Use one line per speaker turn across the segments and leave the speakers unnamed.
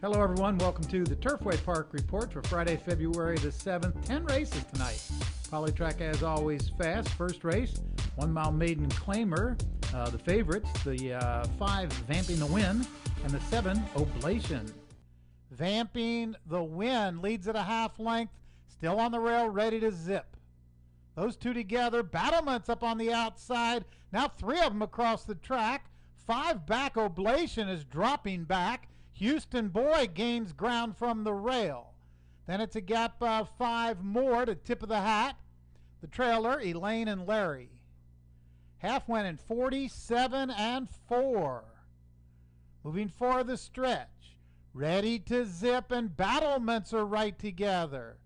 Hello everyone, welcome to the Turfway Park report for Friday, February the 7th. 10 races tonight. Polytrack as always fast. First race, 1 mile maiden claimer. The favorites, the 5 Vamping the Win and the 7 Oblation.
Vamping the Win leads at a half length, still on the rail, ready to zip. Those two together, battlements up on the outside. Now 3 of them across the track. 5 back, Oblation is dropping back. Houston Boy gains ground from the rail. Then it's a gap of 5 more to tip of the hat. The trailer, Elaine and Larry. Half went in 47 and 4. Moving for the stretch. Ready to zip, and battlements are right together.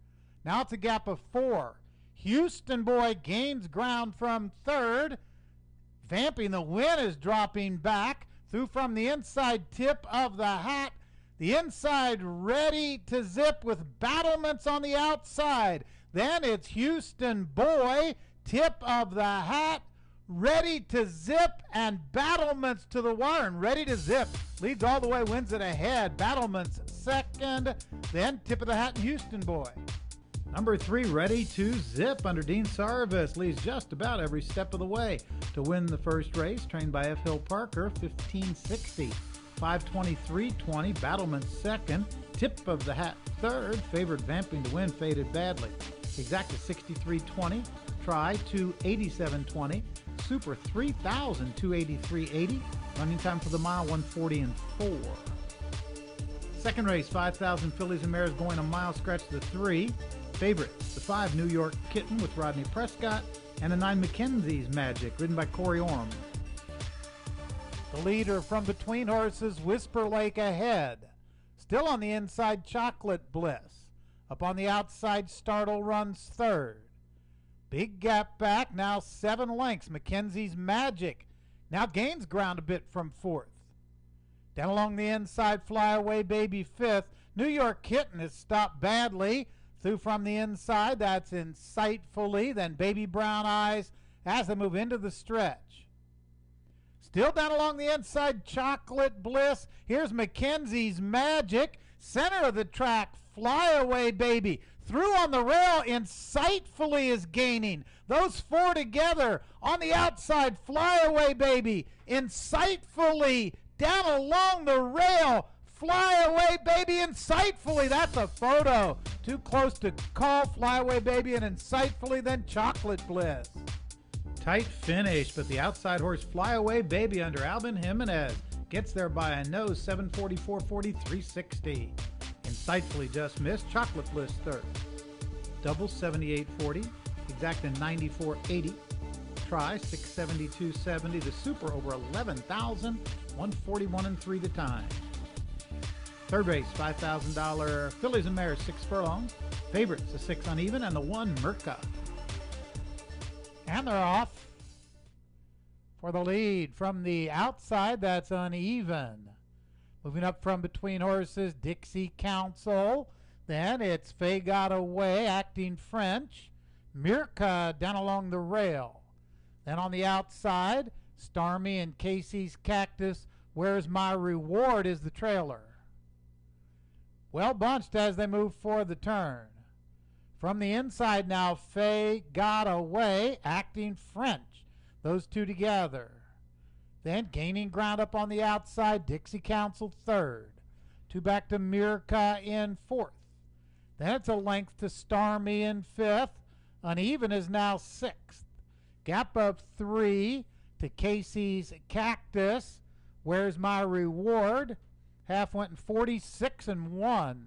Now it's a gap of 4. Houston Boy gains ground from third. Vamping the Win is dropping back. Through from the inside tip of the hat. The inside ready to zip with battlements on the outside. Then it's Houston Boy, tip of the hat, ready to zip, and battlements to the wire and ready to zip. Leads all the way, wins it ahead. Battlements second, then tip of the hat and Houston Boy.
Number 3, Ready to Zip under Dean Sarvis, leads just about every step of the way to win the first race, trained by F. Hill Parker, 1560. 523.20, Battlement second, tip of the hat third, favored Vamping to Win faded badly. EXACTA 63.20, Try 287.20, Super 3,000 283.80, running time for the mile 140 and 4. Second race, 5,000 fillies and mares going a mile, scratch the 3. Favorites, the 5 New York Kitten with Rodney Prescott and the 9 Mackenzie's Magic, ridden by Corey Orm.
The leader from between horses, Whisper Lake ahead. Still on the inside, Chocolate Bliss. Up on the outside, Startle runs third. Big gap back, now 7 lengths. Mackenzie's Magic now gains ground a bit from fourth. Down along the inside, Flyaway Baby fifth. New York Kitten is stopped badly. Through from the inside, that's Insightfully. Then Baby Brown Eyes as they move into the stretch. Still down along the inside, Chocolate Bliss. Here's Mackenzie's Magic. Center of the track, Flyaway Baby. Through on the rail, Insightfully is gaining. Those 4 together on the outside, Flyaway Baby. Insightfully down along the rail. Flyaway Baby, Insightfully. That's a photo. Too close to call. Flyaway Baby and Insightfully, then Chocolate Bliss.
Tight finish, but the outside horse Flyaway Baby under Alvin Jimenez gets there by a nose, 744.40, 360. Insightfully just missed. Chocolate Bliss third. Double 78.40. EXACTA 94.80. Try 672.70. The Super over 11,000. 141 and 3 the time. Third race, $5,000 fillies and mares, 6 furlongs. Favorites, the 6 Uneven and the 1 Merca.
And they're off for the lead. From the outside, that's Uneven. Moving up from between horses, Dixie Council. Then it's Faye Got Away, Acting French. Mirka down along the rail. Then on the outside, Starmy and Casey's Cactus. Where's My Reward is the trailer. Well bunched as they move for the turn. From the inside now, Faye Got Away, Acting French. Those two together. Then gaining ground up on the outside, Dixie Council third. 2 back to Mirka in fourth. Then it's a length to Starmy in fifth. Uneven is now sixth. Gap up 3 to Casey's Cactus. Where's My Reward? Half went in 46 and 1.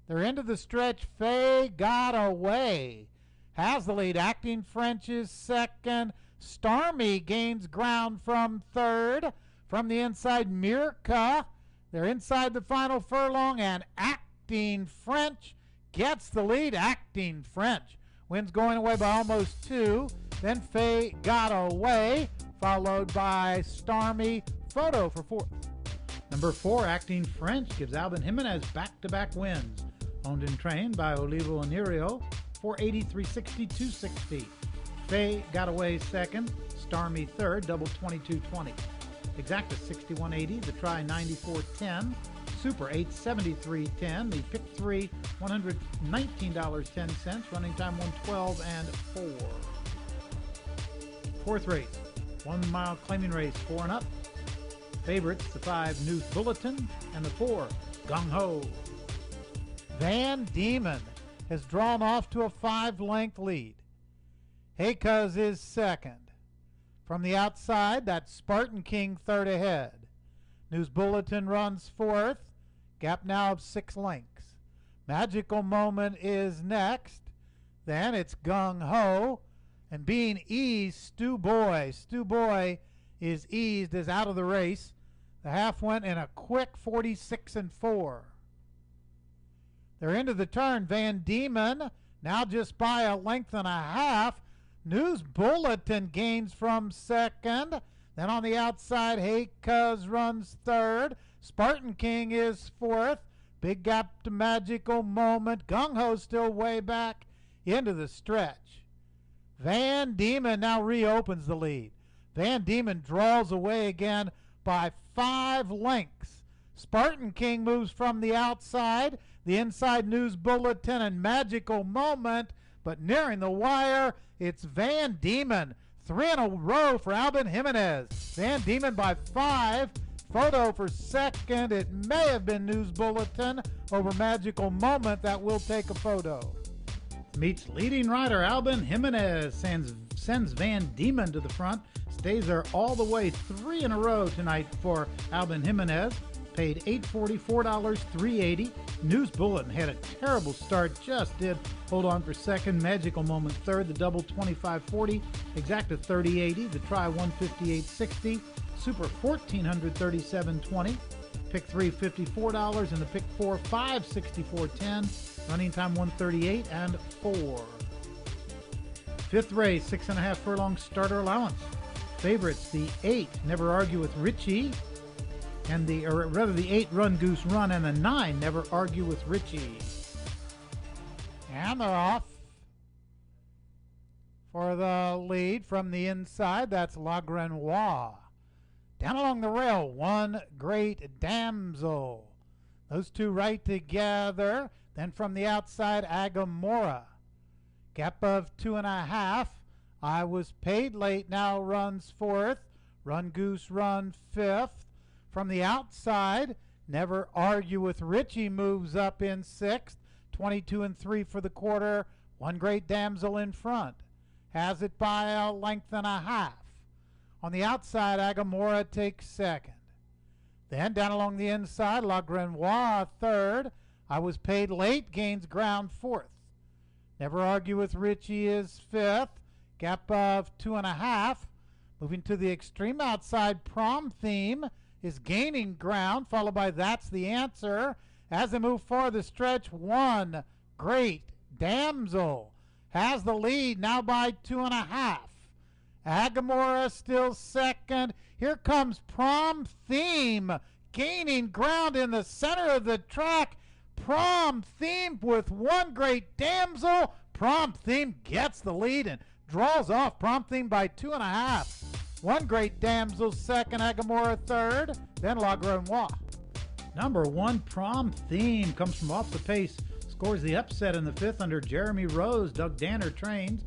They're into the stretch. Faye Got Away has the lead. Acting French is second. Starmy gains ground from third. From the inside, Mirka. They're inside the final furlong, and Acting French gets the lead. Acting French wins going away by almost 2. Then Faye Got Away, followed by Starmy. Photo for fourth.
Number 4, Acting French, gives Alvin Jimenez back-to-back wins. Owned and trained by Olivo Onirio, 480, 360, 260. Faye Got Away second, Starmy third, double 22.20. EXACTA 61.80, the try 94.10. Super 873.10. The pick 3, $119.10. Running time 112 and 4. Fourth race, 1 mile claiming race, 4 and up. Favorites, the 5 News Bulletin and the 4 Gung Ho.
Van Diemen has drawn off to a 5-length lead. Hey Cuz is second. From the outside, that's Spartan King third ahead. News Bulletin runs fourth. Gap now of 6 lengths. Magical Moment is next. Then it's Gung Ho. And being eased, Stu Boy. Stu Boy is eased, is out of the race. The half went in a quick 46 and 4. They're into the turn. Van Diemen now just by a length and a half. News Bulletin gains from second. Then on the outside, Hey Cuz runs third. Spartan King is fourth. Big gap to Magical Moment. Gung Ho still way back into the stretch. Van Diemen now reopens the lead. Van Diemen draws away again by 5 lengths. Spartan King moves from the outside. The inside News Bulletin and Magical Moment. But nearing the wire, it's Van Diemen. 3 in a row for Albin Jimenez. Van Diemen by 5. Photo for second. It may have been News Bulletin over Magical Moment. That will take a photo.
Meets leading rider Albin Jimenez. Sends Van Diemen to the front. Stays there all the way. 3 in a row tonight for Albin Jimenez. Paid $8.40, $4, $3.80. News Bulletin had a terrible start. Just did hold on for second. Magical Moment third. The double $25.40. Exacta $30.80. The try $158.60. Super $1,437.20. Pick 3 $54 and the pick 4 $564.10. Running time 138 and 4. Fifth race, 6.5 furlong starter allowance. Favorites, the 8 Never Argue with Richie, and the 8 Run Goose Run, and the 9 Never Argue with Richie.
And they're off. For the lead from the inside, that's La Grenoise. Down along the rail, One Great Damsel. Those two right together. Then from the outside, Agamora. Gap of 2.5. I Was Paid Late now runs fourth. Run Goose Run fifth. From the outside, Never Argue with Richie moves up in sixth. 22 and 3 for the quarter. One Great Damsel in front. Has it by a length and a half. On the outside, Agamora takes second. Then down along the inside, La Grenoise third. I Was Paid Late gains ground fourth. Never Argue with Richie is fifth. Gap of 2.5. Moving to the extreme outside, Prom Theme is gaining ground, followed by That's the Answer. As they move forward the stretch, One Great Damsel has the lead now by 2.5. Agamora still second. Here comes Prom Theme gaining ground in the center of the track. Prom Theme with One Great Damsel. Prom Theme gets the lead and draws off Prom Theme by 2.5. One Great Damsel second, Agamora third, then La Grenoise.
Number 1 Prom Theme comes from off the pace. Scores the upset in the 5th under Jeremy Rose. Doug Danner trains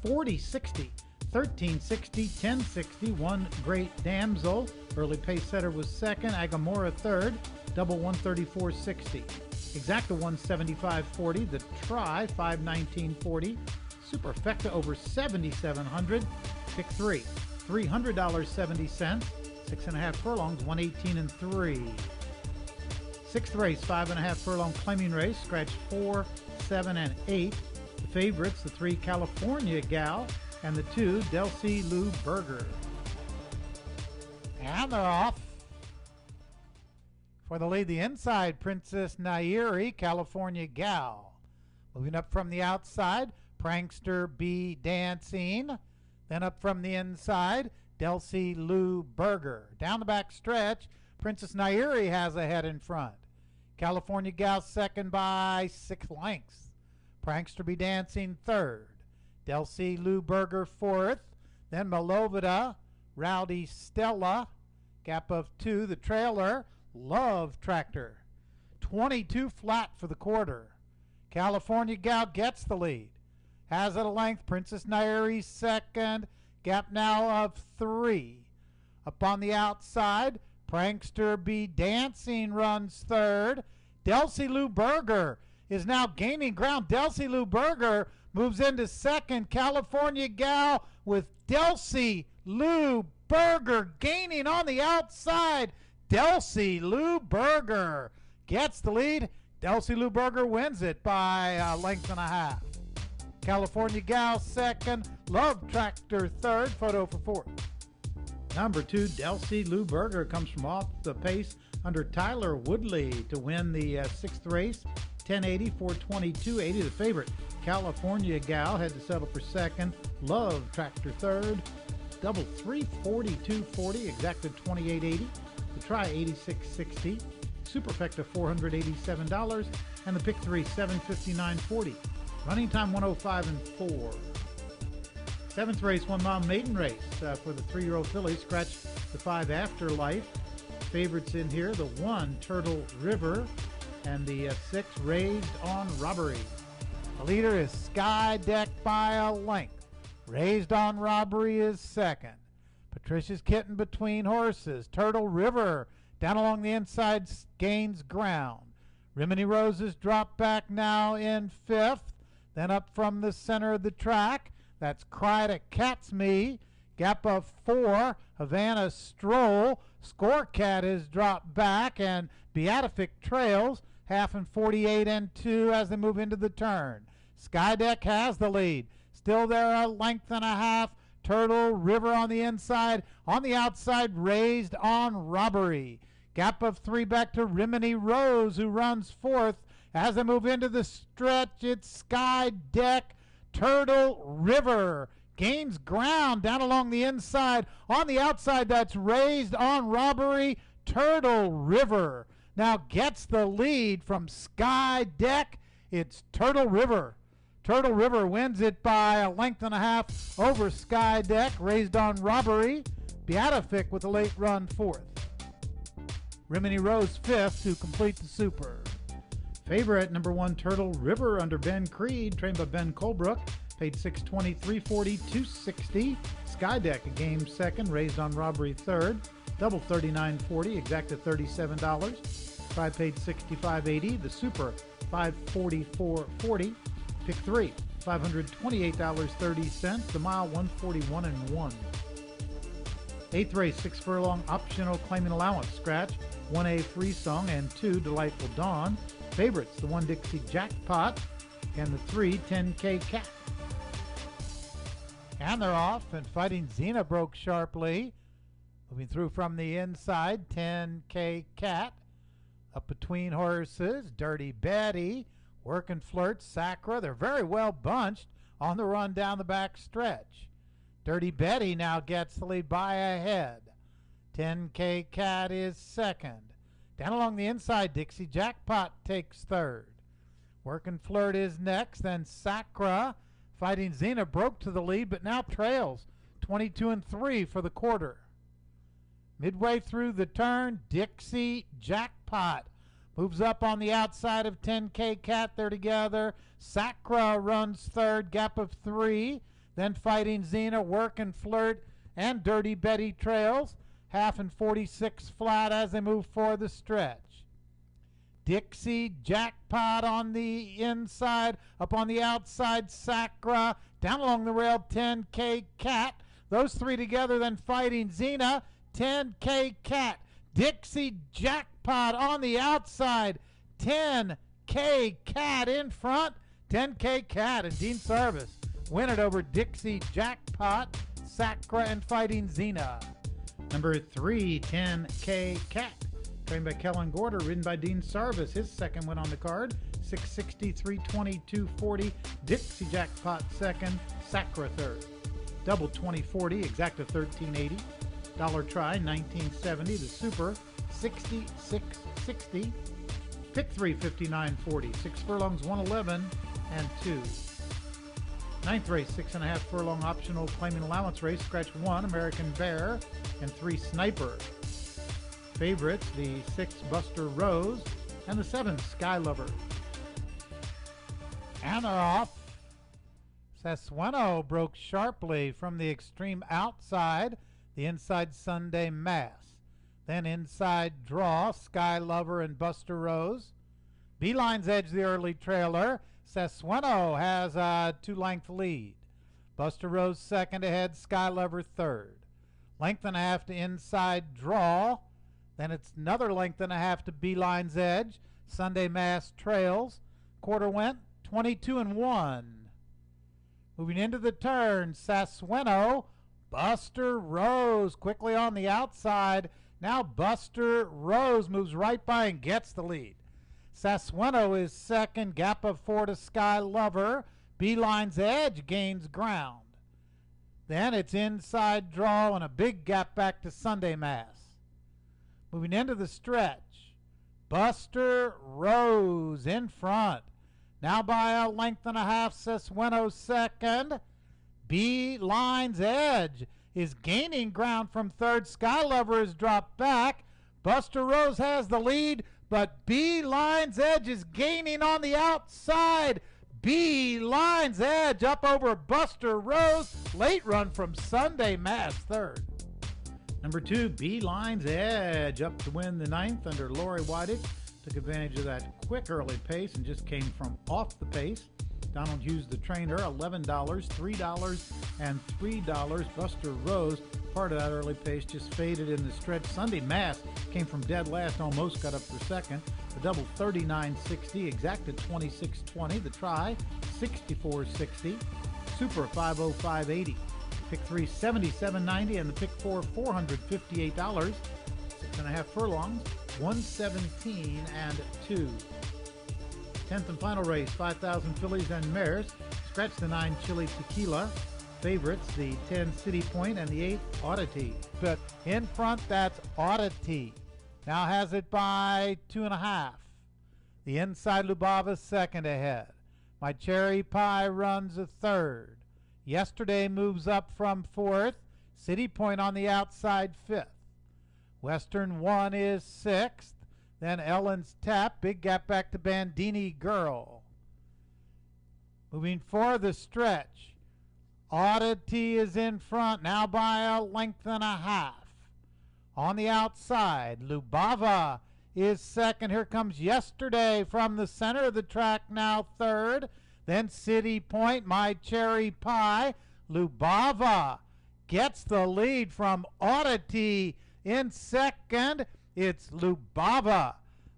40-60, 13-60, 10-60. One Great Damsel. Early pace setter was second. Agamora third. Double 134.60. Exacta 175.40. The try 519.40. Superfecta over 7,700. Pick 3 $300.70. 6.5 furlongs 118 and 3. Sixth race, 5.5 furlong claiming race. Scratch 4, 7, and 8. The favorites, the 3 California Gal and the 2 Delsie Lou Berger.
And they're off. For the lead, the inside, Princess Nayiri, California Gal. Moving up from the outside, Pranksterbdancing. Then up from the inside, Delsie Lou Berger. Down the back stretch, Princess Nayiri has a head in front. California Gal second by 6 lengths. Pranksterbdancing third. Delsie Lou Berger fourth. Then Meloveda, Rowdy Stella. Gap of 2, the trailer, Love Tractor. 22 flat for the quarter. California Gal gets the lead. Has it a length. Princess Nayiri second. Gap now of 3. Up on the outside, Pranksterbdancing runs third. Delsie Lubava is now gaining ground. Delsie Lubava moves into second. California Gal with Delsie Lubava gaining on the outside. Delsie Lubava gets the lead. Delsie Lubava wins it by a length and a half. California Gal second. Love Tractor third. Photo for fourth.
Number 2, Delsie Lubava comes from off the pace under Tyler Woodley to win the 6th race. 1080, 422, 80 the favorite. California Gal had to settle for second. Love Tractor third. Double 340, 240, exacted 2880. The try 8660. Superfecta $487, and the pick 3 $759.40. Running time 105 and 4. 7th race, 1 mile maiden race for the 3-year-old fillies. Scratch the 5 Afterlife. Favorites in here: the 1 Turtle River and the 6 Raised on Robbery.
The leader is Sky Deck by a length. Raised on Robbery is second. Patricia's Kitten between horses. Turtle River down along the inside gains ground. Rimini Roses drop back now in 5th. Then up from the center of the track, that's Cry to Cat's Me. Gap of 4, Havana Stroll. Score Cat is dropped back, and Beatific trails half and 48 and 2 as they move into the turn. Skydeck has the lead. Still there a length and a half. Turtle River on the inside. On the outside, Raised on Robbery. Gap of 3 back to Rimini Rose, who runs 4th. As they move into the stretch, it's Sky Deck. Turtle River gains ground down along the inside. On the outside, that's Raised on Robbery. Turtle River now gets the lead from Sky Deck. It's Turtle River. Turtle River wins it by a length and a half over Sky Deck. Raised on Robbery. Beatific with a late run 4th. Rimini Rose 5th to complete the super.
Favorite, number 1 Turtle River under Ben Creed, trained by Ben Colebrook, paid $620, $340, $260. Skydeck a game second, Raised on Robbery third, double $39.40, exacted $37. Try paid $65.80. The super $544.40. Pick 3 $528.30. The mile 141 and 1. 8th race, 6 furlong optional claiming allowance. Scratch 1A Free Song and 2 Delightful Dawn. Favorites, the 1 Dixie Jackpot and the 3 10K Cat.
And they're off, and Fighting Xena broke sharply. Moving through from the inside, 10K Cat. Up between horses, Dirty Betty, Workin' Flirt, Sakra. They're very well bunched on the run down the back stretch. Dirty Betty now gets the lead by a head. 10K Cat is second. Down along the inside, Dixie Jackpot takes third. Workin' Flirt is next, then Sakra. Fighting Xena broke to the lead, but now trails 22 and 3 for the quarter. Midway through the turn, Dixie Jackpot moves up on the outside of 10K Cat. They're together. Sakra runs third, gap of 3. Then Fighting Xena, Workin' Flirt, and Dirty Betty trails. Half and 46 flat as they move for the stretch. Dixie Jackpot on the inside. Up on the outside, Sakra. Down along the rail, 10K Cat. Those 3 together, then Fighting Xena, 10K Cat. Dixie Jackpot on the outside. 10K Cat in front. 10K Cat and Dean Sarvis win it over Dixie Jackpot, Sakra, and Fighting Xena.
Number 3, 10K Cat, trained by Kellen Gorder, ridden by Dean Sarvis. His second win on the card, $660, $320, $240. Dixie Jackpot second, Sakra third. Double $20.40, exacta $13.80. Dollar try, $19.70. The super, $66.60. Pick 3, $59.40. 6 furlongs, 111 and 2. 9th race, 6.5 furlong optional claiming allowance race. Scratch 1 American Bear and 3 Sniper. Favorites, the 6 Buster Rose and the 7, Sky Lover.
And they're off. Sassueno broke sharply from the extreme outside, the inside Sunday Mass. Then inside draw, Sky Lover and Buster Rose. Beeline's edge the early trailer. Sassueno has a 2-length lead. Buster Rose second ahead, Sky Lover third. Length and a half to inside draw. Then it's another length and a half to Beeline's edge. Sunday Mass trails. Quarter went 22-1. Moving into the turn, Sassueno, Buster Rose quickly on the outside. Now Buster Rose moves right by and gets the lead. Sassueno is second, gap of 4 to Sky Lover. Beeline's edge gains ground. Then it's inside draw and a big gap back to Sunday Mass. Moving into the stretch, Buster Rose in front. Now by a length and a half, Sassueno second. Beeline's edge is gaining ground from third. Sky Lover has dropped back. Buster Rose has the lead, but Beeline's edge is gaining on the outside. Beeline's edge up over Buster Rose. Late run from Sunday Mass third.
Number 2, Beeline's edge up to win the 9th under Lori Wydick. Took advantage of that quick early pace and just came from off the pace. Donald Hughes, the trainer, $11, $3, and $3. Buster Rose, part of that early pace, just faded in the stretch. Sunday Mass came from dead last, almost got up for second. The double, $39.60. EXACTA, $26.20. The try, $64.60. Super, $505.80. Pick 3, $77.90. And the pick 4, $458. 6.5 furlongs, 117 and 2. 10th and final race, 5,000 fillies and mares. Scratch the 9 Chile Tequila. Favorites, the 10 City Point and the 8 Oddity.
But in front, that's Oddity. Now has it by 2.5. The inside Lubava second ahead. My Cherry Pie runs a third. Yesterday moves up from fourth. City Point on the outside fifth. Westernone is sixth. Then Ellen's Tap. Big gap back to Bandini Girl. Moving for the stretch. Oddity is in front. Now by a length and a half. On the outside, Lubava is second. Here comes Yesterday from the center of the track, now third. Then City Point, My Cherry Pie. Lubava gets the lead from Oddity in second. It's Lubava.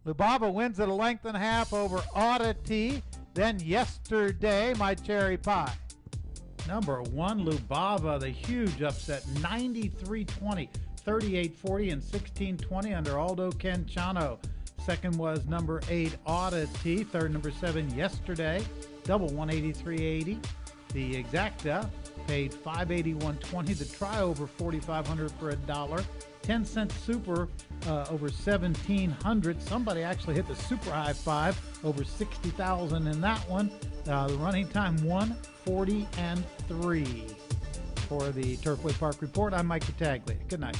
Lubava wins at a length and a half over Oddity. Then Yesterday, My Cherry Pie.
Number 1, Lubava, the huge upset, 93.20. 38.40 and 16.20 under Aldo Canchano. Second was number 8, Oddity. Third, number 7, Yesterday. Double, 183.80. The EXACTA paid $581.20. The try over $4,500 for $1. 10-cent super over $1,700. Somebody actually hit the super high five over $60,000 in that one. The running time 1:40 and 3. For the Turfway Park Report, I'm Mike Battaglia. Good night.